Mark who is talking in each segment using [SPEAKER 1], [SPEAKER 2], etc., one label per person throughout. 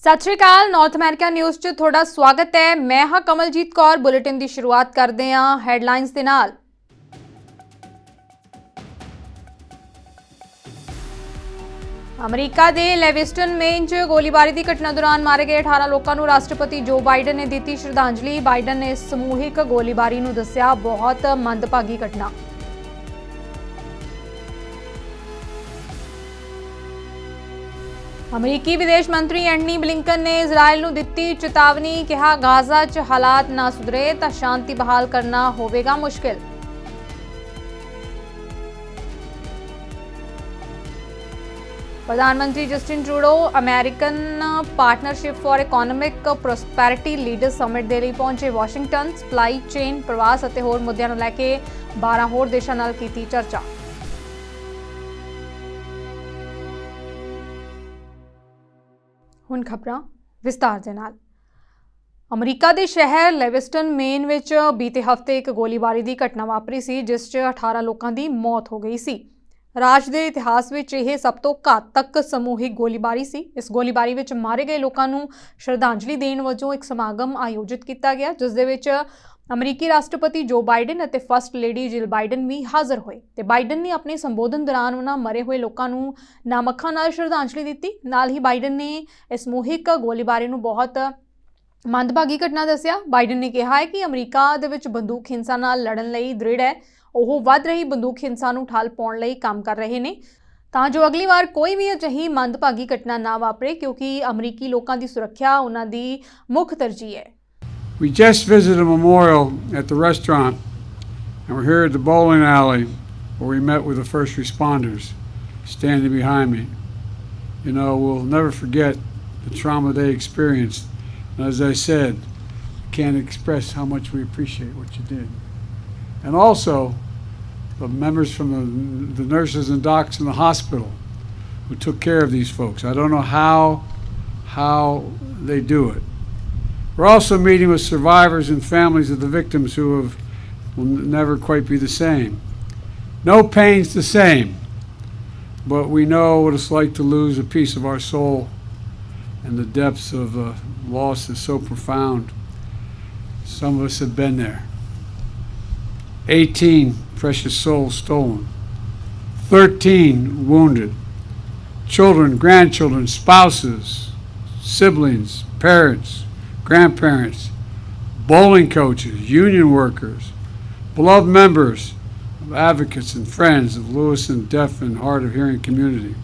[SPEAKER 1] सत श्री अकाल। North America news 'ਚ ਤੁਹਾਡਾ ਸਵਾਗਤ ਹੈ। ਮੈਂ ਹਾਂ ਕਮਲਜੀਤ ਕੌਰ। ਬੁਲੇਟਿਨ ਦੀ ਸ਼ੁਰੂਆਤ ਕਰਦੇ ਹਾਂ ਹੈਡਲਾਈਨਸ ਦੇ ਨਾਲ। ਅਮਰੀਕਾ ਦੇ ਲੈਵਿਸਟਨ ਮੇਨ 'ਚ ਗੋਲੀਬਾਰੀ ਦੀ ਘਟਨਾ ਦੌਰਾਨ ਮਾਰੇ ਗਏ 18 ਲੋਕਾਂ ਨੂੰ ਰਾਸ਼ਟਰਪਤੀ ਜੋ ਬਾਈਡਨ ਨੇ ਦਿੱਤੀ ਸ਼ਰਧਾਂਜਲੀ। ਬਾਈਡਨ ਨੇ ਸਮੂਹਿਕ ਗੋਲੀਬਾਰੀ ਨੂੰ ਦੱਸਿਆ ਬਹੁਤ ਮੰਦਭਾਗੀ ਘਟਨਾ। अमरीकी विदेश मंत्री एंटनी ब्लिंकन ने इजराइल नूं दित्ती चेतावनी। कहा गाजा च हालात ना सुधरे तां शांति बहाल करना होवेगा मुश्किल। प्रधानमंत्री Justin Trudeau American partnership for economic prosperity leader summit दे लई पहुंचे वाशिंगटन। सप्लाई चेन प्रवास अते होर मुद्दिआं नूं लैके 12 होर देशां नाल कीती चर्चा। ਹੁਣ ਖਬਰਾਂ ਵਿਸਤਾਰ ਦੇ ਨਾਲ। ਅਮਰੀਕਾ ਦੇ ਸ਼ਹਿਰ ਲੈਵਿਸਟਨ ਮੇਨ ਵਿੱਚ ਬੀਤੇ ਹਫ਼ਤੇ ਇੱਕ ਗੋਲੀਬਾਰੀ ਦੀ ਘਟਨਾ ਵਾਪਰੀ ਸੀ ਜਿਸ 'ਚ 18 ਲੋਕਾਂ ਦੀ ਮੌਤ ਹੋ ਗਈ ਸੀ। ਰਾਜ ਦੇ ਇਤਿਹਾਸ ਵਿੱਚ ਇਹ ਸਭ ਤੋਂ ਘਾਤਕ ਸਮੂਹਿਕ ਗੋਲੀਬਾਰੀ ਸੀ। ਇਸ ਗੋਲੀਬਾਰੀ ਵਿੱਚ ਮਾਰੇ ਗਏ ਲੋਕਾਂ ਨੂੰ ਸ਼ਰਧਾਂਜਲੀ ਦੇਣ ਵਜੋਂ ਇੱਕ ਸਮਾਗਮ ਆਯੋਜਿਤ ਕੀਤਾ ਗਿਆ ਜਿਸ ਦੇ ਵਿੱਚ ਅਮਰੀਕੀ ਰਾਸ਼ਟਰਪਤੀ ਜੋ ਬਾਈਡਨ ਅਤੇ ਫਸਟ ਲੇਡੀ ਜਿਲ ਬਾਈਡਨ ਵੀ ਹਾਜ਼ਰ ਹੋਏ ਤੇ ਬਾਈਡਨ ਨੇ ਆਪਣੇ ਸੰਬੋਧਨ ਦੌਰਾਨ ਉਹਨਾਂ ਮਰੇ ਹੋਏ ਲੋਕਾਂ ਨੂੰ ਨਾਮ ਅੱਖਾਂ ਨਾਲ ਸ਼ਰਧਾਂਜਲੀ ਦਿੱਤੀ। ਨਾਲ ਹੀ ਬਾਈਡਨ ਨੇ ਇਸ ਸਮੂਹਿਕ ਗੋਲੀਬਾਰੀ ਨੂੰ ਬਹੁਤ ਮੰਦਭਾਗੀ ਘਟਨਾ ਦੱਸਿਆ। ਬਾਈਡਨ ਨੇ ਕਿਹਾ ਹੈ ਕਿ ਅਮਰੀਕਾ ਦੇ ਵਿੱਚ ਬੰਦੂਕ ਹਿੰਸਾ ਨਾਲ ਲੜਨ ਲਈ ਦ੍ਰਿੜ ਹੈ। ਉਹ ਵੱਧ ਰਹੀ ਬੰਦੂਕ ਹਿੰਸਾ ਨੂੰ ਠੱਲ ਪਾਉਣ ਲਈ ਕੰਮ ਕਰ ਰਹੇ ਨੇ ਤਾਂ ਜੋ ਅਗਲੀ ਵਾਰ ਕੋਈ ਵੀ ਅਜਿਹੀ ਮੰਦਭਾਗੀ ਘਟਨਾ ਨਾ ਵਾਪਰੇ ਕਿਉਂਕਿ ਅਮਰੀਕੀ ਲੋਕਾਂ ਦੀ ਸੁਰੱਖਿਆ ਉਹਨਾਂ ਦੀ ਮੁੱਖ ਤਰਜੀਹ ਹੈ।
[SPEAKER 2] We just visited a memorial at the restaurant, and we're here at the bowling alley where we met with the first responders standing behind me. You know, we'll never forget the trauma they experienced. And as I said, I can't express how much we appreciate what you did. And also, the members from the nurses and docs in the hospital who took care of these folks. I don't know how they do it. We're also meeting with survivors and families of the victims who will never quite be the same. No pain's the same, but we know what it's like to lose a piece of our soul, and the depths of loss is so profound. Some of us have been there. 18 precious souls stolen, 13 wounded, children, grandchildren, spouses, siblings, parents, grandparents, bowling coaches, union workers, beloved members of advocates and friends of Lewis and deaf and hard of hearing community.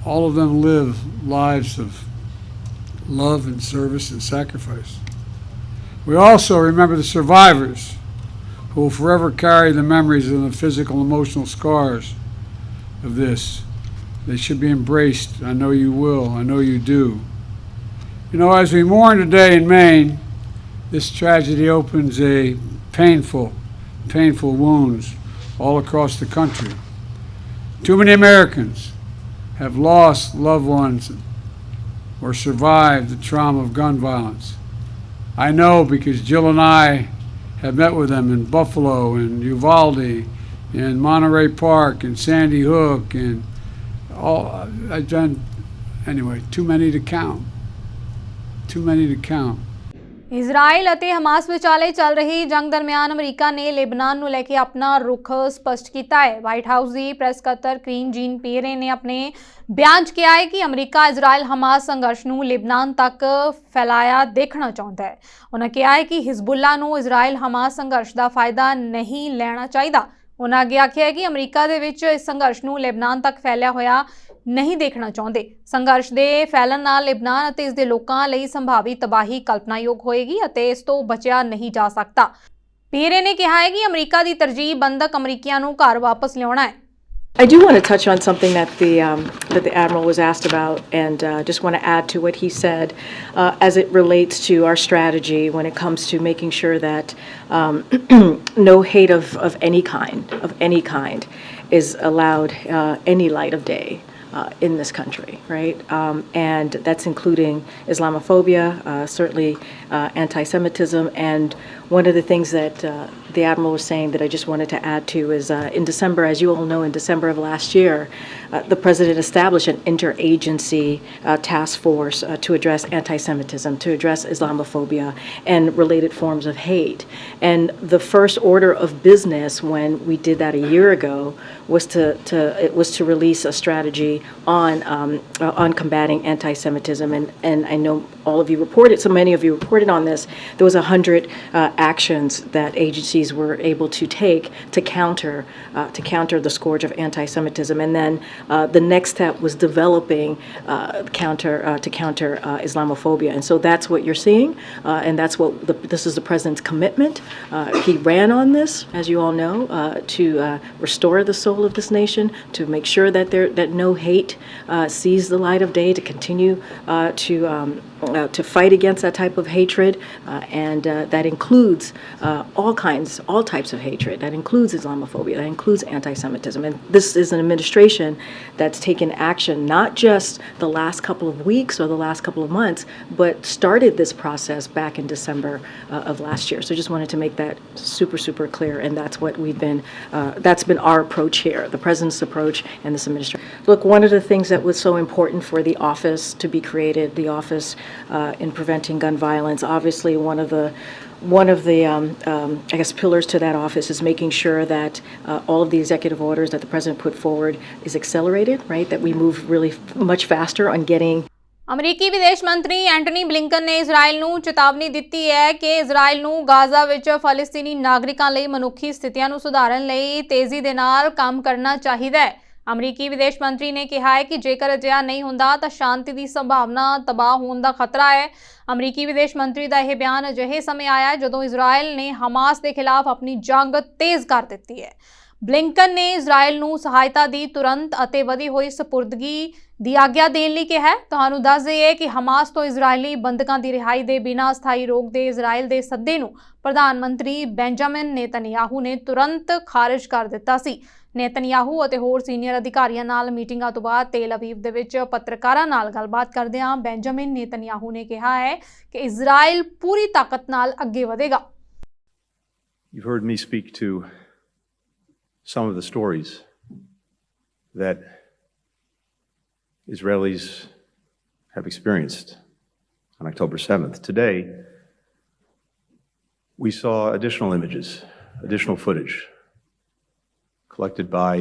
[SPEAKER 2] All of them live lives of love and service and sacrifice. We also remember the survivors who will forever carry the memories and the physical and emotional scars of this. They should be embraced. I know you will. I know you do. You know, as we mourn today in Maine, this tragedy opens a painful wounds all across the country. Too many Americans have lost loved ones or survived the trauma of gun violence. I know because Jill and I have met with them in Buffalo and Uvalde and Monterey Park and Sandy Hook and I've done, anyway, too many to count.
[SPEAKER 1] Israel ਅਤੇ Hamas ਵਿਚਾਲੇ ਚੱਲ ਰਹੀ ਜੰਗ ਦਰਮਿਆਨ America ਨੇ Lebanon ਨੂੰ ਲੈ ਕੇ ਆਪਣਾ ਰੁਖ ਸਪਸ਼ਟ ਕੀਤਾ ਹੈ। ਵਾਈਟ ਹਾਊਸ ਦੀ ਪ੍ਰੈਸ ਸਕੱਤਰ ਕਰੀਨ ਜੀਨ ਪੀਅਰੇ ਨੇ ਆਪਣੇ ਬਿਆਨ 'ਚ ਕਿਹਾ ਹੈ ਕਿ ਅਮਰੀਕਾ ਇਜ਼ਰਾਈਲ ਹਮਾਸ ਸੰਘਰਸ਼ ਨੂੰ ਲੈਬਨਾਨ ਤੱਕ ਫੈਲਾਇਆ ਦੇਖਣਾ ਚਾਹੁੰਦਾ ਹੈ। ਉਹਨਾਂ ਕਿਹਾ ਹੈ ਕਿ ਹਿਜ਼ਬੁੱਲਾ ਨੂੰ ਇਜ਼ਰਾਈਲ ਹਮਾਸ ਸੰਘਰਸ਼ ਦਾ ਫਾਇਦਾ ਨਹੀਂ ਲੈਣਾ ਚਾਹੀਦਾ। ਉਹਨਾਂ ਅੱਗੇ ਆਖਿਆ ਹੈ ਕਿ ਅਮਰੀਕਾ ਦੇ ਵਿੱਚ ਇਸ ਸੰਘਰਸ਼ ਨੂੰ ਲੈਬਨਾਨ ਤੱਕ ਫੈਲਿਆ ਹੋਇਆ ਨਹੀਂ ਦੇਖਣਾ ਚਾਹੁੰਦੇ। ਸੰਘਰਸ਼ ਦੇ ਫੈਲਣ ਨਾਲ ਲੈਬਨਾਨ ਅਤੇ ਇਸ ਦੇ ਲੋਕਾਂ ਲਈ ਸੰਭਾਵੀ ਤਬਾਹੀ ਕਲਪਨਾਯੋਗ ਹੋਏਗੀ ਅਤੇ ਇਸ ਤੋਂ ਬਚਿਆ ਨਹੀਂ ਜਾ ਸਕਦਾ। ਪੀਰੇ ਨੇ ਕਿਹਾ ਹੈ ਕਿ ਅਮਰੀਕਾ ਦੀ ਤਰਜੀਹ ਬੰਦਕ ਅਮਰੀਕੀਆਂ ਨੂੰ ਘਰ ਵਾਪਸ ਲਿਆਉਣਾ ਹੈ।
[SPEAKER 3] I do want to touch on something that the Admiral was asked about, and just want to add to what he said as it relates to our strategy when it comes to making sure that no hate of any kind is allowed any light of day in this country, right? And that's including Islamophobia, certainly anti-Semitism, and one of the things that the Admiral was saying that I just wanted to add to is in December, as you all know, in December of last year, the President established an interagency task force to address anti-Semitism, to address Islamophobia and related forms of hate. And the first order of business when we did that a year ago was to release a strategy on combating anti-Semitism. And I know all of you reported, so many of you reported on this. There was 100 actions that agencies were able to take to counter the scourge of anti-Semitism. And then the next step was developing to counter Islamophobia. And so that's what you're seeing, and that's what this is the President's commitment. He ran on this, as you all know, to restore the soul of this nation, to make sure that no hate sees the light of day, to continue to fight against that type of hatred, and that includes all types of hatred. That includes Islamophobia. That includes anti-Semitism. And this is an administration that's taken action not just the last couple of weeks or the last couple of months, but started this process back in December of last year. So just wanted to make that super, super clear. And that's what that's been our approach here, the President's approach and this administration. Look, one of the things that was so important for the office to be created, the Office in Preventing Gun Violence, obviously one of the I guess pillars to that office is making sure that all of the executive orders that the President put forward is accelerated, right? That we move really much faster on getting.
[SPEAKER 1] ਅਮਰੀਕੀ ਵਿਦੇਸ਼ ਮੰਤਰੀ Antony Blinken ਨੇ Israel ਨੂੰ ਚੇਤਾਵਨੀ ਦਿੱਤੀ ਹੈ ਕਿ Israel ਨੂੰ ਗਾਜ਼ਾ ਵਿੱਚ ਫਲਸਤੀਨੀ ਨਾਗਰਿਕਾਂ ਲਈ ਮਨੁੱਖੀ ਸਥਿਤੀਆਂ ਨੂੰ ਸੁਧਾਰਨ ਲਈ ਤੇਜ਼ੀ ਦੇ ਨਾਲ ਕੰਮ ਕਰਨਾ ਚਾਹੀਦਾ ਹੈ। ਅਮਰੀਕੀ ਵਿਦੇਸ਼ ਮੰਤਰੀ ਨੇ ਕਿਹਾ ਹੈ ਕਿ ਜੇਕਰ ਅਜਿਹਾ ਨਹੀਂ ਹੁੰਦਾ ਤਾਂ ਸ਼ਾਂਤੀ ਦੀ ਸੰਭਾਵਨਾ ਤਬਾਹ ਹੋਣ ਦਾ ਖਤਰਾ ਹੈ। ਅਮਰੀਕੀ ਵਿਦੇਸ਼ ਮੰਤਰੀ ਦਾ ਇਹ ਬਿਆਨ ਅਜਿਹੇ ਸਮੇਂ ਆਇਆ ਜਦੋਂ ਇਜ਼ਰਾਈਲ ਨੇ ਹਮਾਸ ਦੇ ਖਿਲਾਫ ਆਪਣੀ ਜੰਗ ਤੇਜ਼ ਕਰ ਦਿੱਤੀ ਹੈ। ਬਲਿੰਕਨ ਨੇ ਇਜ਼ਰਾਈਲ ਨੂੰ ਸਹਾਇਤਾ ਦੀ ਤੁਰੰਤ ਅਤੇ ਵਧੀ ਹੋਈ ਸਪੁਰਦਗੀ ਦੀ ਆਗਿਆ ਦੇਣ ਲਈ ਕਿਹਾ। ਤੁਹਾਨੂੰ ਦੱਸ ਦਈਏ ਕਿ ਹਮਾਸ ਤੋਂ ਇਜ਼ਰਾਈਲੀ ਬੰਦਕਾਂ ਦੀ ਰਿਹਾਈ ਦੇ ਬਿਨਾਂ ਸਥਾਈ ਰੋਕ ਦੇ ਇਜ਼ਰਾਈਲ ਦੇ ਸੱਦੇ ਨੂੰ ਪ੍ਰਧਾਨ ਮੰਤਰੀ ਬੈਂਜਾਮਿਨ ਨੇਤਨਯਾਹੂ ਨੇ ਤੁਰੰਤ ਖਾਰਜ ਕਰ ਦਿੱਤਾ ਸੀ। ਨੇਤਨਯਾਹੂ ਅਤੇ ਹੋਰ ਸੀਨੀਅਰ ਅਧਿਕਾਰੀਆਂ ਨਾਲ ਮੀਟਿੰਗਾਂ ਤੋਂ ਬਾਅਦ ਤੇਲ ਅਵੀਵ ਦੇ ਵਿੱਚ ਪੱਤਰਕਾਰਾਂ ਨਾਲ ਗੱਲਬਾਤ ਕਰਦਿਆਂ ਬੈਂਜਾਮਿਨ ਨੇਤਨਯਾਹੂ ਨੇ ਕਿਹਾ ਹੈ ਕਿ ਇਜ਼ਰਾਈਲ ਪੂਰੀ ਤਾਕਤ ਨਾਲ ਅੱਗੇ ਵਧੇਗਾ।
[SPEAKER 4] You've heard me speak to some of the stories that Israelis have experienced on October 7th. Today, we saw additional images, additional footage collected by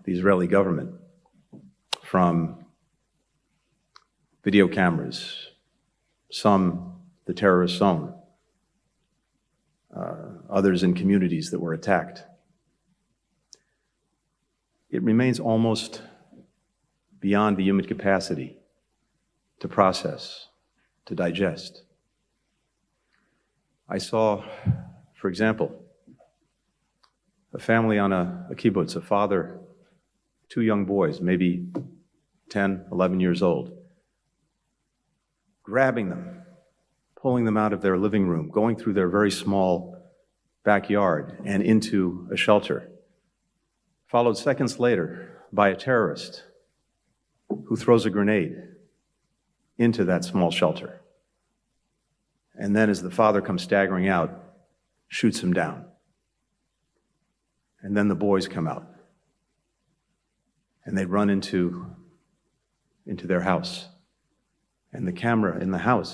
[SPEAKER 4] the Israeli government from video cameras, some the terrorists own, others in communities that were attacked. It remains almost beyond the human capacity to process, to digest. I saw, for example, a family on a kibbutz, a father, two young boys, maybe 10, 11 years old, grabbing them, pulling them out of their living room, going through their very small backyard and into a shelter, followed seconds later by a terrorist who throws a grenade into that small shelter. And then as the father comes staggering out, shoots him down. And then the boys come out. And they run into their house. And the camera in the house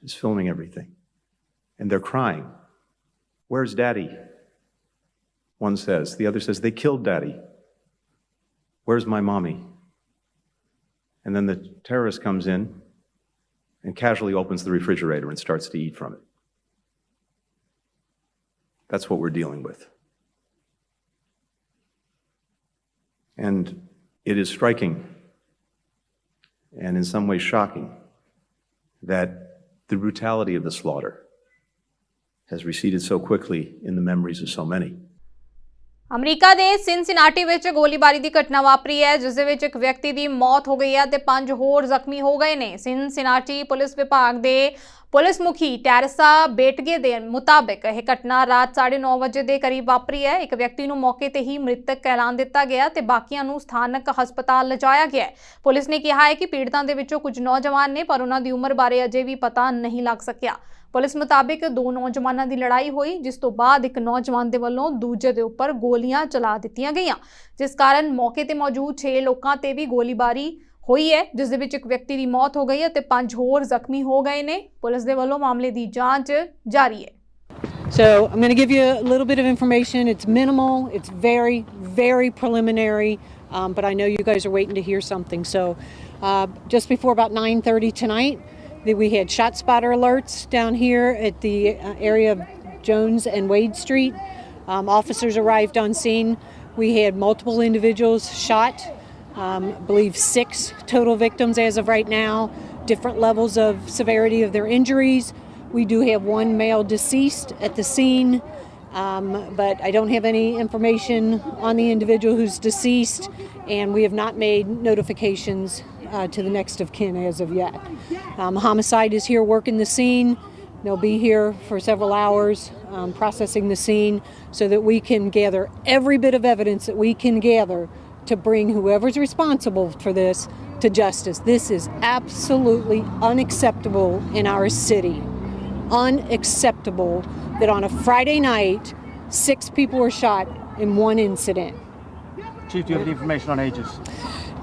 [SPEAKER 4] is filming everything. And they're crying. "Where's Daddy?" One says. The other says, "They killed Daddy. Where's my mommy?" And then the terrorist comes in and casually opens the refrigerator and starts to eat from it. That's what we're dealing with. And it is striking and in some ways shocking that the brutality of the slaughter has receded so quickly in the memories of so many.
[SPEAKER 1] America ਦੇ Cincinnati ਵਿੱਚ ਗੋਲੀਬਾਰੀ ਦੀ ਘਟਨਾ ਵਾਪਰੀ ਹੈ ਜਿਸ ਦੇ ਵਿੱਚ ਇੱਕ ਵਿਅਕਤੀ ਦੀ ਮੌਤ ਹੋ ਗਈ ਹੈ ਤੇ 5 ਹੋਰ ਜ਼ਖਮੀ ਹੋ ਗਏ ਨੇ। ਸਿਨਸਿਨਾਟੀ ਪੁਲਿਸ ਵਿਭਾਗ ਦੇ ਪੁਲਿਸ ਮੁਖੀ ਟੈਰੇਸਾ ਬੇਟਗੇ ਦੇ ਮੁਤਾਬਕ ਇਹ ਘਟਨਾ ਰਾਤ 9:30 ਵਜੇ ਦੇ ਕਰੀਬ ਵਾਪਰੀ ਹੈ। ਇੱਕ ਵਿਅਕਤੀ ਨੂੰ ਮੌਕੇ ਤੇ ਹੀ ਮ੍ਰਿਤਕ ਐਲਾਨ ਦਿੱਤਾ ਗਿਆ ਤੇ ਬਾਕੀਆਂ ਨੂੰ ਸਥਾਨਕ ਹਸਪਤਾਲ ਲਿਜਾਇਆ ਗਿਆ ਹੈ। ਪੁਲਿਸ ਨੇ ਕਿਹਾ ਹੈ ਕਿ ਪੀੜਤਾਂ ਦੇ ਵਿੱਚੋਂ ਕੁਝ ਨੌਜਵਾਨ ਨੇ ਪਰ ਉਹਨਾਂ ਦੀ ਉਮਰ ਬਾਰੇ ਅਜੇ ਵੀ ਪਤਾ ਨਹੀਂ ਲੱਗ ਸਕਿਆ। ਪੁਲਿਸ ਮੁਤਾਬਿਕ ਦੋ ਨੌਜਵਾਨਾਂ ਦੀ ਲੜਾਈ ਹੋਈ, ਜਿਸ ਤੋਂ ਬਾਅਦ ਇੱਕ ਨੌਜਵਾਨ ਦੇ ਵੱਲੋਂ ਦੂਜੇ ਦੇ ਉੱਪਰ ਗੋਲੀਆਂ ਚਲਾ ਦਿੱਤੀਆਂ ਗਈਆਂ, ਜਿਸ ਕਾਰਨ ਮੌਕੇ ਤੇ ਮੌਜੂਦ 6 ਲੋਕਾਂ ਤੇ ਵੀ ਗੋਲੀਬਾਰੀ ਹੋਈ ਹੈ, ਜਿਸ ਦੇ ਵਿੱਚ ਇੱਕ ਵਿਅਕਤੀ ਦੀ ਮੌਤ ਹੋ ਗਈ ਹੈ ਤੇ 5 ਹੋਰ ਜ਼ਖਮੀ ਹੋ ਗਏ ਨੇ। ਪੁਲਿਸ ਦੇ ਵੱਲੋਂ ਮਾਮਲੇ ਦੀ ਜਾਂਚ ਜਾਰੀ ਹੈ।
[SPEAKER 5] So I'm going to give you a little bit of information. It's minimal. It's very, very preliminary, but I know you guys are waiting to hear something. So just before about 9:30 tonight, we had shot spotter alerts down here at the area of Jones and Wade Street. Officers arrived on scene. We had multiple individuals shot. I believe 6 total victims as of right now, different levels of severity of their injuries. We do have one male deceased at the scene, but I don't have any information on the individual who's deceased, and we have not made notifications to the next of kin as of yet. Homicide is here working the scene. They'll be here for several hours processing the scene so that we can gather every bit of evidence that we can gather to bring whoever's responsible for this to justice. This is absolutely unacceptable in our city. Unacceptable that on a Friday night 6 people were shot in one incident.
[SPEAKER 6] Chief, do you have any information on ages?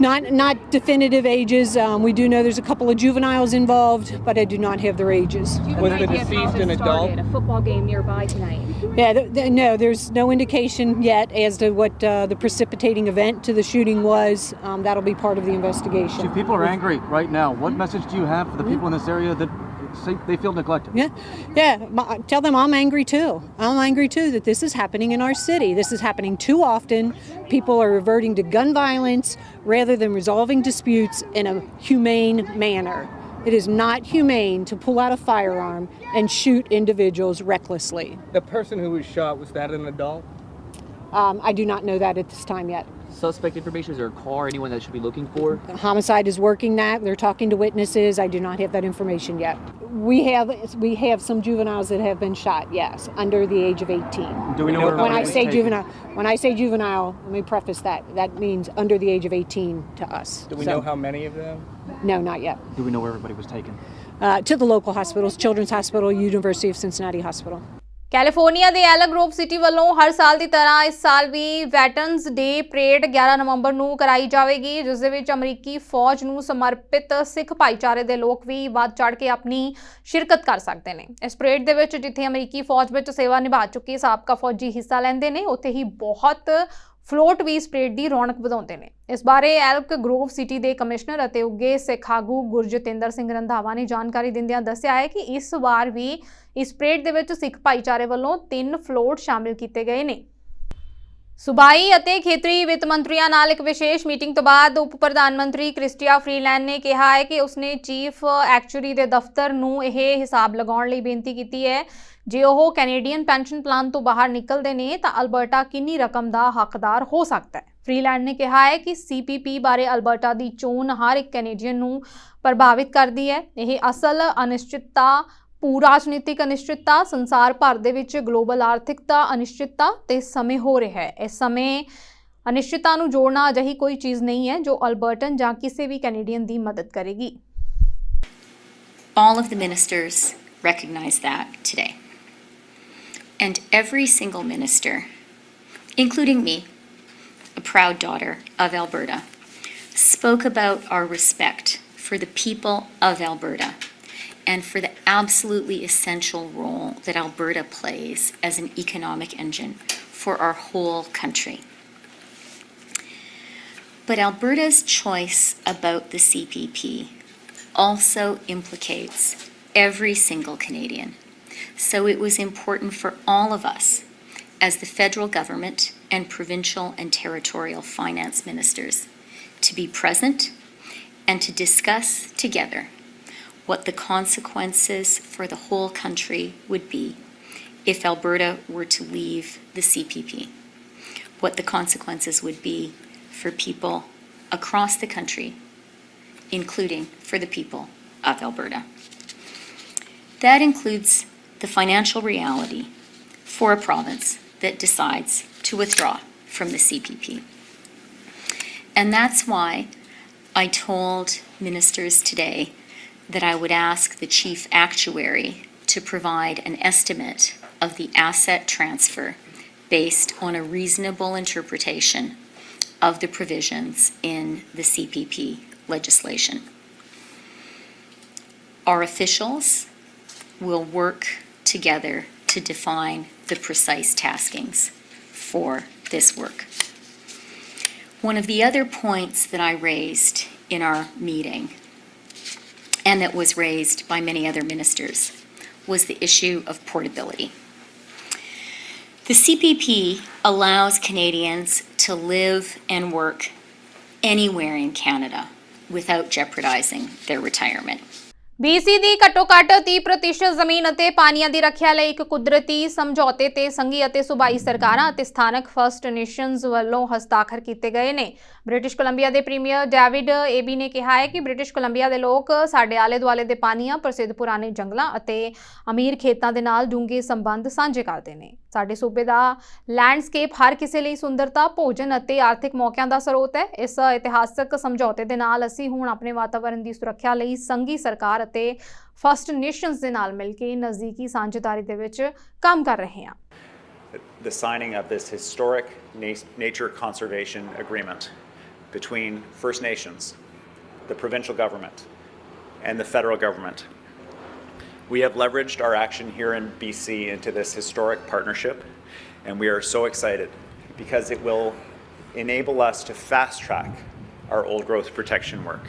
[SPEAKER 5] Not definitive ages. We do know there's a couple of juveniles involved, but I do not have their ages.
[SPEAKER 6] Was the deceased an adult?
[SPEAKER 7] A football game nearby tonight.
[SPEAKER 5] Yeah, no, there's no indication yet as to what the precipitating event to the shooting was. That'll be part of the investigation.
[SPEAKER 6] Chief, people are angry right now. What message do you have for the people in this area that say they feel neglected?
[SPEAKER 5] Yeah. Tell them I'm angry too. I'm angry too that this is happening in our city. This is happening too often. People are reverting to gun violence rather than resolving disputes in a humane manner. It is not humane to pull out a firearm and shoot individuals recklessly.
[SPEAKER 8] The person who was shot, was that an adult?
[SPEAKER 5] I do not know that at this time yet.
[SPEAKER 9] Suspect information? Is there a car, anyone that should be looking for?
[SPEAKER 5] The homicide is working that. They're talking to witnesses. I do not have that information yet. We have some juveniles that have been shot, yes, under the age of 18.
[SPEAKER 6] Do we know where
[SPEAKER 5] When I
[SPEAKER 6] everybody
[SPEAKER 5] say
[SPEAKER 6] was taken?
[SPEAKER 5] when I say juvenile, let me preface that. That means under the age of 18 to us.
[SPEAKER 8] Do we know how many of them?
[SPEAKER 5] No, not yet.
[SPEAKER 6] Do we know where everybody was taken?
[SPEAKER 5] To the local hospitals, Children's Hospital, University of Cincinnati Hospital.
[SPEAKER 1] California ਦੇ L Grove city ਵੱਲੋਂ ਹਰ ਸਾਲ ਦੀ ਤਰ੍ਹਾਂ ਇਸ ਸਾਲ ਵੀ veterans ਡੇ parade 11 ਨਵੰਬਰ ਨੂੰ ਕਰਾਈ ਜਾਵੇਗੀ, ਜਿਸ ਦੇ ਵਿੱਚ ਅਮਰੀਕੀ ਫੌਜ ਨੂੰ ਸਮਰਪਿਤ ਸਿੱਖ ਭਾਈਚਾਰੇ ਦੇ ਲੋਕ ਵੀ ਵੱਧ ਚੜ ਕੇ ਆਪਣੀ ਸ਼ਿਰਕਤ ਕਰ ਸਕਦੇ ਨੇ। ਇਸ ਪਰੇਡ ਦੇ ਵਿੱਚ ਜਿੱਥੇ ਅਮਰੀਕੀ ਫੌਜ ਵਿੱਚ ਸੇਵਾ ਨਿਭਾ ਚੁੱਕੇ ਸਾਬਕਾ ਫੌਜੀ ਹਿੱਸਾ ਲੈਂਦੇ ਨੇ, ਉੱਥੇ ਹੀ ਬਹੁਤ ਫਲੋਟ ਵੀ ਇਸ ਪਰੇਡ ਦੀ ਰੌਣਕ ਵਧਾਉਂਦੇ ਨੇ। ਇਸ ਬਾਰੇ ਐਲਕ ਗਰੋਵ ਸਿਟੀ ਦੇ ਕਮਿਸ਼ਨਰ ਅਤੇ ਉੱਘੇ ਸਿੱਖ ਆਗੂ ਗੁਰਜਤਿੰਦਰ ਸਿੰਘ ਰੰਧਾਵਾ ਨੇ ਜਾਣਕਾਰੀ ਦਿੰਦਿਆਂ ਦੱਸਿਆ ਹੈ ਕਿ ਇਸ ਵਾਰ ਵੀ ਇਸ ਪਰੇਡ ਦੇ ਵਿੱਚ ਸਿੱਖ ਭਾਈਚਾਰੇ ਵੱਲੋਂ 3 ਫਲੋਟ ਸ਼ਾਮਿਲ ਕੀਤੇ ਗਏ ਨੇ। ਸੂਬਾਈ ਅਤੇ ਖੇਤਰੀ ਵਿੱਤ ਮੰਤਰੀਆਂ ਨਾਲ ਇੱਕ ਵਿਸ਼ੇਸ਼ ਮੀਟਿੰਗ ਤੋਂ ਬਾਅਦ ਉਪ ਪ੍ਰਧਾਨ ਮੰਤਰੀ ਕ੍ਰਿਸਟੀਆ ਫਰੀਲੈਂਡ ਨੇ ਕਿਹਾ ਹੈ ਕਿ ਉਸਨੇ ਚੀਫ ਐਕਚੁਅਰੀ ਦੇ ਦਫ਼ਤਰ ਨੂੰ ਇਹ ਹਿਸਾਬ ਲਗਾਉਣ ਲਈ ਬੇਨਤੀ ਕੀਤੀ ਹੈ ਜੇ ਉਹ ਕੈਨੇਡੀਅਨ ਪੈਨਸ਼ਨ ਪਲਾਨ ਤੋਂ ਬਾਹਰ ਨਿਕਲਦੇ ਨੇ ਤਾਂ ਅਲਬਰਟਾ ਕਿੰਨੀ ਰਕਮ ਦਾ ਹੱਕਦਾਰ ਹੋ ਸਕਦਾ ਹੈ। ਫਰੀਲੈਂਡ ਨੇ ਕਿਹਾ ਹੈ ਕਿ ਸੀਪੀਪੀ ਬਾਰੇ ਅਲਬਰਟਾ ਦੀ ਚੋਣ ਹਰ ਇੱਕ ਕੈਨੇਡੀਅਨ ਨੂੰ ਪ੍ਰਭਾਵਿਤ ਕਰਦੀ ਹੈ। ਇਹ ਅਸਲ ਅਨਿਸ਼ਚਿਤਤਾ, ਰਾਜਨੀਤਿਕ ਅਨਿਸ਼ਚਿਤਤਾ, ਸੰਸਾਰ ਭਰ ਦੇ ਵਿੱਚ ਗਲੋਬਲ ਆਰਥਿਕਤਾ ਅਨਿਸ਼ਚਿਤਤਾ ਤੇ ਸਮੇਂ ਹੋ ਰਿਹਾ ਹੈ। ਇਸ ਸਮੇਂ ਅਨਿਸ਼ਚਿਤਤਾ ਨੂੰ ਜੋੜਨਾ ਅਜਿਹੀ ਕੋਈ ਚੀਜ਼ ਨਹੀਂ ਹੈ ਜੋ ਅਲਬਰਟਨ ਜਾਂ ਕਿਸੇ ਵੀ ਕੈਨੇਡੀਅਨ ਦੀ ਮਦਦ ਕਰੇਗੀ।
[SPEAKER 7] All of the ministers recognize that today. And every single minister, including me, a proud daughter of Alberta, spoke about our respect for the people of Alberta and for the absolutely essential role that Alberta plays as an economic engine for our whole country. But Alberta's choice about the CPP also implicates every single Canadian. So it was important for all of us as the federal government and provincial and territorial finance ministers to be present and to discuss together what the consequences for the whole country would be if Alberta were to leave the CPP, what the consequences would be for people across the country, including for the people of Alberta. That includes the financial reality for a province that decides to withdraw from the CPP. And that's why I told ministers today that I would ask the chief actuary to provide an estimate of the asset transfer based on a reasonable interpretation of the provisions in the CPP legislation. Our officials will work together to define the precise taskings for this work. One of the other points that I raised in our meeting, and that was raised by many other ministers, was the issue of portability. The CPP allows Canadians to live and work anywhere in Canada without jeopardizing their retirement.
[SPEAKER 1] BC ਦੀ ਘੱਟੋ-ਘੱਟ 30% ਜ਼ਮੀਨ ਅਤੇ ਪਾਣੀਆਂ ਦੀ ਰੱਖਿਆ ਲਈ ਇੱਕ ਕੁਦਰਤੀ ਸਮਝੌਤੇ ਤੇ ਸੰਘੀ ਅਤੇ ਸੂਬਾਈ ਸਰਕਾਰਾਂ ਅਤੇ ਸਥਾਨਕ ਫਸਟ ਨੇਸ਼ਨਜ਼ ਵੱਲੋਂ ਹਸਤਾਖਰ ਕੀਤੇ ਗਏ ਨੇ। ਬ੍ਰਿਟਿਸ਼ ਕੋਲੰਬੀਆ ਦੇ ਪ੍ਰੀਮੀਅਰ ਡੇਵਿਡ ਏਬੀ ਨੇ ਕਿਹਾ ਹੈ ਕਿ ਬ੍ਰਿਟਿਸ਼ ਕੋਲੰਬੀਆ ਦੇ ਲੋਕ ਸਾਡੇ ਆਲੇ-ਦੁਆਲੇ ਦੇ ਪਾਣੀਆਂ, ਪ੍ਰਸਿੱਧ ਪੁਰਾਣੇ ਜੰਗਲਾਂ ਅਤੇ ਅਮੀਰ ਖੇਤਾਂ ਦੇ ਨਾਲ ਡੂੰਘੇ ਸੰਬੰਧ ਸਾਂਝੇ ਕਰਦੇ ਨੇ। ਸਾਡੇ ਸੂਬੇ ਦਾ ਲੈਂਡਸਕੇਪ ਹਰ ਕਿਸੇ ਲਈ ਸੁੰਦਰਤਾ, ਭੋਜਨ ਅਤੇ ਆਰਥਿਕ ਮੌਕਿਆਂ ਦਾ ਸਰੋਤ ਹੈ। ਇਸ ਇਤਿਹਾਸਕ ਸਮਝੌਤੇ ਦੇ ਨਾਲ ਅਸੀਂ ਹੁਣ ਆਪਣੇ ਵਾਤਾਵਰਣ ਦੀ ਸੁਰੱਖਿਆ ਲਈ ਸੰਘੀ ਸਰਕਾਰ ਅਤੇ ਫਸਟ ਨੇਸ਼ਨਜ਼ ਦੇ ਨਾਲ ਮਿਲ ਕੇ ਨਜ਼ਦੀਕੀ ਸਾਂਝੇਦਾਰੀ ਦੇ ਵਿੱਚ ਕੰਮ ਕਰ ਰਹੇ ਹਾਂ।
[SPEAKER 10] The signing of this historic nature conservation agreement between First Nations, the provincial government, and the federal government. We have leveraged our action here in BC into this historic partnership, and we are so excited because it will enable us to fast track our old growth protection work.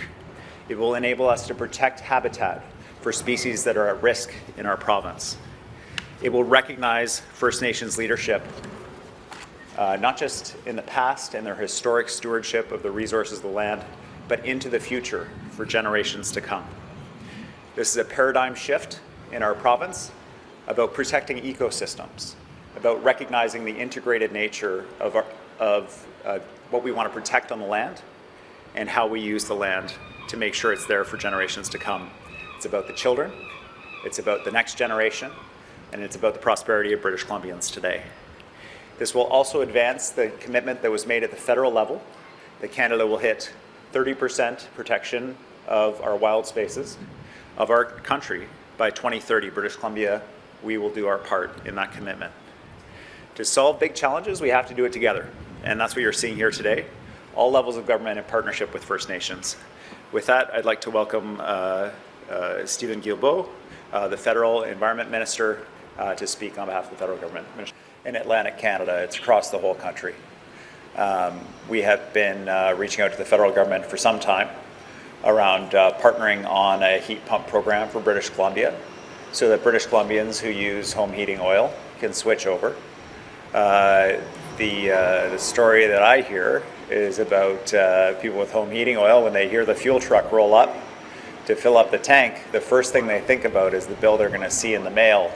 [SPEAKER 10] It will enable us to protect habitat for species that are at risk in our province. It will recognize First Nations leadership, not just in the past and their historic stewardship of the resources of the land, but into the future for generations to come. This is a paradigm shift in our province about protecting ecosystems, about recognizing the integrated nature of what we want to protect on the land and how we use the land to make sure it's there for generations to come. It's about the children, it's about the next generation, and it's about the prosperity of British Columbians today. This will also advance the commitment that was made at the federal level that Canada will hit 30% protection of our wild spaces of our country by 2030. British Columbia, we will do our part in that commitment. To solve big challenges, we have to do it together, and that's what you're seeing here today. All levels of government in partnership with First Nations. With that, I'd like to welcome Stephen Guilbeault, the Federal Environment Minister, to speak on behalf of the federal government. In Atlantic Canada, it's across the whole country. We have been reaching out to the federal government for some time around partnering on a heat pump program for British Columbia so that British Columbians who use home heating oil can switch over. The story that I hear is about people with home heating oil. When they hear the fuel truck roll up to fill up the tank, the first thing they think about is the bill they're going to see in the mail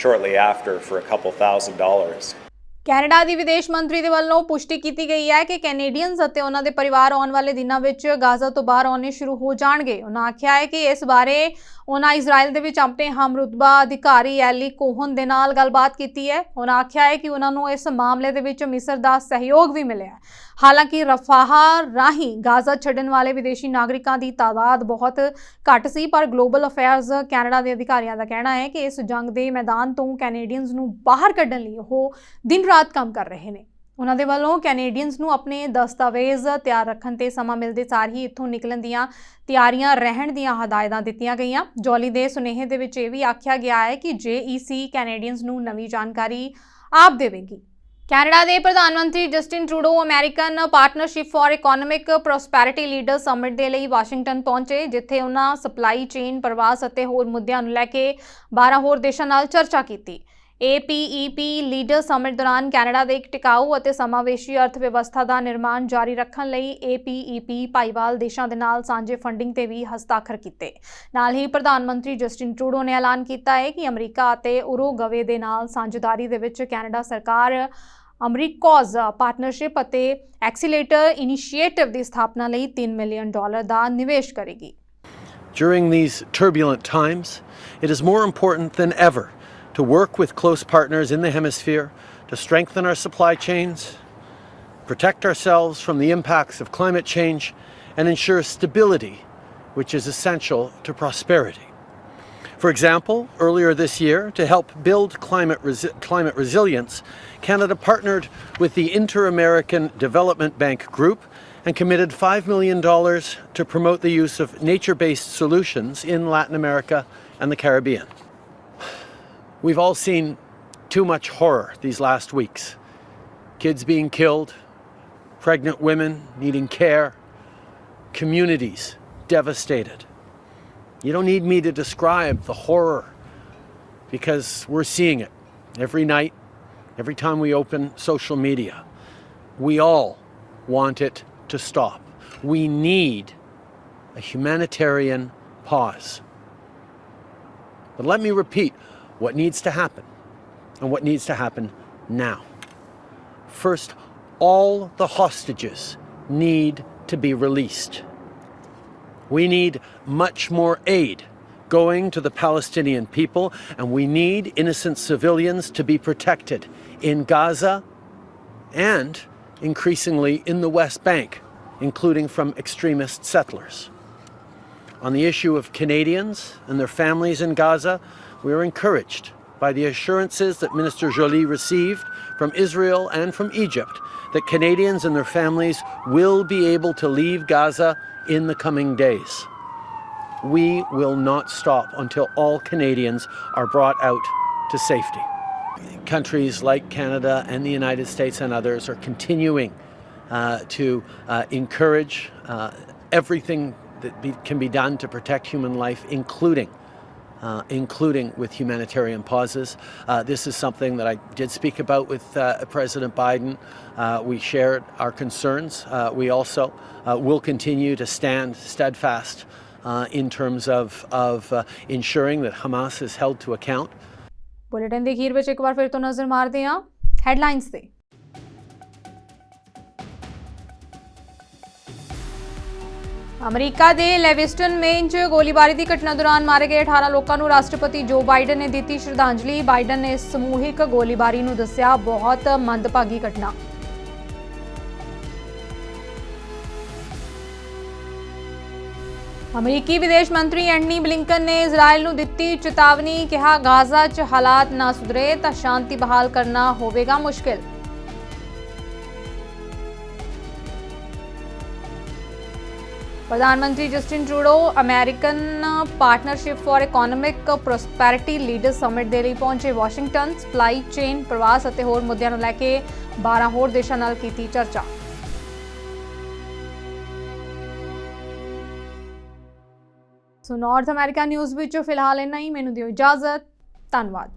[SPEAKER 10] shortly after for a couple $1,000s.
[SPEAKER 1] Canada ਦੀ ਵਿਦੇਸ਼ ਮੰਤਰੀ ਦੇ ਵੱਲੋਂ ਪੁਸ਼ਟੀ ਕੀਤੀ ਗਈ ਹੈ ਕਿ ਕੈਨੇਡੀਅਨਜ਼ ਅਤੇ ਉਹਨਾਂ ਦੇ ਪਰਿਵਾਰ ਆਉਣ ਵਾਲੇ ਦਿਨਾਂ ਵਿੱਚ ਗਾਜ਼ਾ ਤੋਂ ਬਾਹਰ ਆਉਣੇ ਸ਼ੁਰੂ ਹੋ ਜਾਣਗੇ। ਉਹਨਾਂ ਆਖਿਆ ਹੈ ਕਿ ਇਸ ਬਾਰੇ ਉਹਨਾਂ ਇਜ਼ਰਾਈਲ ਦੇ ਵਿੱਚ ਆਪਣੇ ਹਮਰੁਤਬਾ ਅਧਿਕਾਰੀ ਐਲੀ ਕੋਹਨ ਦੇ ਨਾਲ ਗੱਲਬਾਤ ਕੀਤੀ ਹੈ। ਉਹਨਾਂ ਆਖਿਆ ਹੈ ਕਿ ਉਹਨਾਂ ਨੂੰ ਇਸ ਮਾਮਲੇ ਦੇ ਵਿੱਚ ਮਿਸਰ ਦਾ ਸਹਿਯੋਗ ਵੀ ਮਿਲਿਆ ਹੈ। ਹਾਲਾਂਕਿ ਰਫਾਹ ਰਾਹੀਂ ਗਾਜ਼ਾ ਛੱਡਣ ਵਾਲੇ ਵਿਦੇਸ਼ੀ ਨਾਗਰਿਕਾਂ ਦੀ ਤਾਦਾਦ ਬਹੁਤ ਘੱਟ ਸੀ, ਪਰ ਗਲੋਬਲ ਅਫੇਅਰਸ ਕੈਨੇਡਾ ਦੇ ਅਧਿਕਾਰੀਆਂ ਦਾ ਕਹਿਣਾ ਹੈ ਕਿ ਇਸ ਜੰਗ ਦੇ ਮੈਦਾਨ ਤੋਂ ਕੈਨੇਡੀਅਨਜ਼ ਨੂੰ ਬਾਹਰ ਕੱਢਣ ਲਈ ਉਹ ਦਿਨ ਰਾਤ ਕੰਮ ਕਰ ਰਹੇ ਨੇ। ਉਹਨਾਂ ਦੇ ਵੱਲੋਂ ਕੈਨੇਡੀਅਨਜ਼ ਨੂੰ ਆਪਣੇ ਦਸਤਾਵੇਜ਼ ਤਿਆਰ ਰੱਖਣ ਤੇ ਸਮਾਂ ਮਿਲਦੇ ਸਾਰ ਹੀ ਇੱਥੋਂ ਨਿਕਲਣ ਦੀਆਂ ਤਿਆਰੀਆਂ ਰਹਿਣ ਦੀਆਂ ਹਦਾਇਤਾਂ ਦਿੱਤੀਆਂ ਗਈਆਂ। ਜੋਲੀ ਦੇ ਸੁਨੇਹੇ ਦੇ ਵਿੱਚ ਇਹ ਵੀ ਆਖਿਆ ਗਿਆ ਹੈ ਕਿ JEC ਕੈਨੇਡੀਅਨਜ਼ ਨੂੰ ਨਵੀਂ ਜਾਣਕਾਰੀ ਆਪ ਦੇਵੇਗੀ। ਕੈਨੇਡਾ ਦੇ ਪ੍ਰਧਾਨ ਮੰਤਰੀ Justin Trudeau American partnership for economic prosperity leader summit ਦੇ ਲਈ ਵਾਸ਼ਿੰਗਟਨ ਪਹੁੰਚੇ, ਜਿੱਥੇ ਉਹਨਾਂ ਸਪਲਾਈ ਚੇਨ, ਪ੍ਰਵਾਸ ਅਤੇ ਹੋਰ ਮੁੱਦਿਆਂ ਨੂੰ ਲੈ ਕੇ 12 ਹੋਰ ਦੇਸ਼ਾਂ ਨਾਲ ਚਰਚਾ ਕੀਤੀ। APEP ਲੀਡਰ ਸਮਿਟ ਦੌਰਾਨ ਕੈਨੇਡਾ ਦੇ ਇੱਕ ਟਿਕਾਊ ਅਤੇ ਸਮਾਵੇਸ਼ੀ ਅਰਥ ਵਿਵਸਥਾ ਦਾ ਨਿਰਮਾਣ ਜਾਰੀ ਰੱਖਣ ਲਈ APEP ਭਾਈਵਾਲ ਦੇਸ਼ਾਂ ਦੇ ਨਾਲ ਸਾਂਝੇ ਫੰਡਿੰਗ ਤੇ ਵੀ ਹਸਤਾਖਰ ਕੀਤੇ। ਨਾਲ ਹੀ ਪ੍ਰਧਾਨ ਮੰਤਰੀ ਜਸਟਿਨ ਟਰੂਡੋ ਨੇ ਐਲਾਨ ਕੀਤਾ ਹੈ ਕਿ ਅਮਰੀਕਾ ਅਤੇ ਉਰੂਗਵੇ ਦੇ ਨਾਲ ਸਾਂਝੇਦਾਰੀ ਦੇ ਵਿੱਚ ਕੈਨੇਡਾ ਸਰਕਾਰ ਅਮਰੀਕੋਜ਼ ਪਾਰਟਨਰਸ਼ਿਪ ਅਤੇ ਐਕਸੀਲੇਟਰ ਇਨੀਸ਼ੀਏਟਿਵ ਦੀ ਸਥਾਪਨਾ ਲਈ $3 ਮਿਲੀਅਨ ਦਾ ਨਿਵੇਸ਼ ਕਰੇਗੀ।
[SPEAKER 11] During these turbulent times, it is more important than ever to work with close partners in the hemisphere to strengthen our supply chains, protect ourselves from the impacts of climate change, and ensure stability, which is essential to prosperity. For example, earlier this year, to help build climate resilience, Canada partnered with the Inter-American Development Bank Group and committed $5 million to promote the use of nature-based solutions in Latin America and the Caribbean. We've all seen too much horror these last weeks. Kids being killed, pregnant women needing care, communities devastated. You don't need me to describe the horror because we're seeing it every night, every time we open social media. We all want it to stop. We need a humanitarian pause. But let me repeat what needs to happen and what needs to happen now. First, all the hostages need to be released. We need much more aid going to the Palestinian people, and we need innocent civilians to be protected in Gaza and increasingly in the West Bank, including from extremist settlers. On the issue of Canadians and their families in Gaza, we are encouraged by the assurances that Minister Joly received from Israel and from Egypt that Canadians and their families will be able to leave Gaza in the coming days. We will not stop until all Canadians are brought out to safety. Countries like Canada and the United States and others are continuing to encourage everything that can be done to protect human life, including with humanitarian pauses. This is something that I did speak about with President Biden. We shared our concerns. We also will continue to stand steadfast in terms of ensuring that Hamas is held to account.
[SPEAKER 1] Bulletin ਦੇ ਅਖੀਰ ਵਿੱਚ ਇੱਕ ਵਾਰ ਫਿਰ ਤੋਂ ਨਜ਼ਰ ਮਾਰਦੇ ਹਾਂ headlines ਤੇ। ਅਮਰੀਕਾ ਦੇ ਲੈਵਿਸਟਨ ਮੇਨ 'ਚ ਗੋਲੀਬਾਰੀ ਦੀ ਘਟਨਾ ਦੌਰਾਨ ਮਾਰੇ ਗਏ 18 ਲੋਕਾਂ ਨੂੰ ਰਾਸ਼ਟਰਪਤੀ ਜੋ ਬਾਈਡਨ ਨੇ ਦਿੱਤੀ ਸ਼ਰਧਾਂਜਲੀ। ਬਾਈਡਨ ਨੇ ਇਸ ਸਮੂਹਿਕ ਗੋਲੀਬਾਰੀ ਨੂੰ ਦੱਸਿਆ ਬਹੁਤ ਮੰਦਭਾਗੀ ਘਟਨਾ। ਅਮਰੀਕੀ ਵਿਦੇਸ਼ ਮੰਤਰੀ ਐਂਟਨੀ ਬਲਿੰਕਨ ਨੇ ਇਜ਼ਰਾਈਲ ਨੂੰ ਦਿੱਤੀ ਚੇਤਾਵਨੀ, ਕਿਹਾ ਗਾਜ਼ਾ 'ਚ ਹਾਲਾਤ ਨਾ ਸੁਧਰੇ ਤਾਂ ਸ਼ਾਂਤੀ ਬਹਾਲ ਕਰਨਾ ਹੋਵੇਗਾ ਮੁਸ਼ਕਿਲ। प्रधानमंत्री Justin Trudeau American partnership for economic prosperity leaders summit ਦੇ ਲਈ ਪਹੁੰਚੇ ਵਾਸ਼ਿੰਗਟਨ। ਸਪਲਾਈ ਚੇਨ, ਪ੍ਰਵਾਸ ਅਤੇ ਹੋਰ ਮੁੱਦਿਆਂ ਨੂੰ ਲੈ ਕੇ 12 ਹੋਰ ਦੇਸ਼ਾਂ ਨਾਲ ਕੀਤੀ ਚਰਚਾ। ਸੋ ਨਾਰਥ ਅਮਰੀਕਾ ਨਿਊਜ਼ ਵਿੱਚ ਫਿਲਹਾਲ ਇੰਨਾ ਹੀ। ਮੈਨੂੰ ਦਿਓ ਇਜਾਜ਼ਤ। ਧੰਨਵਾਦ।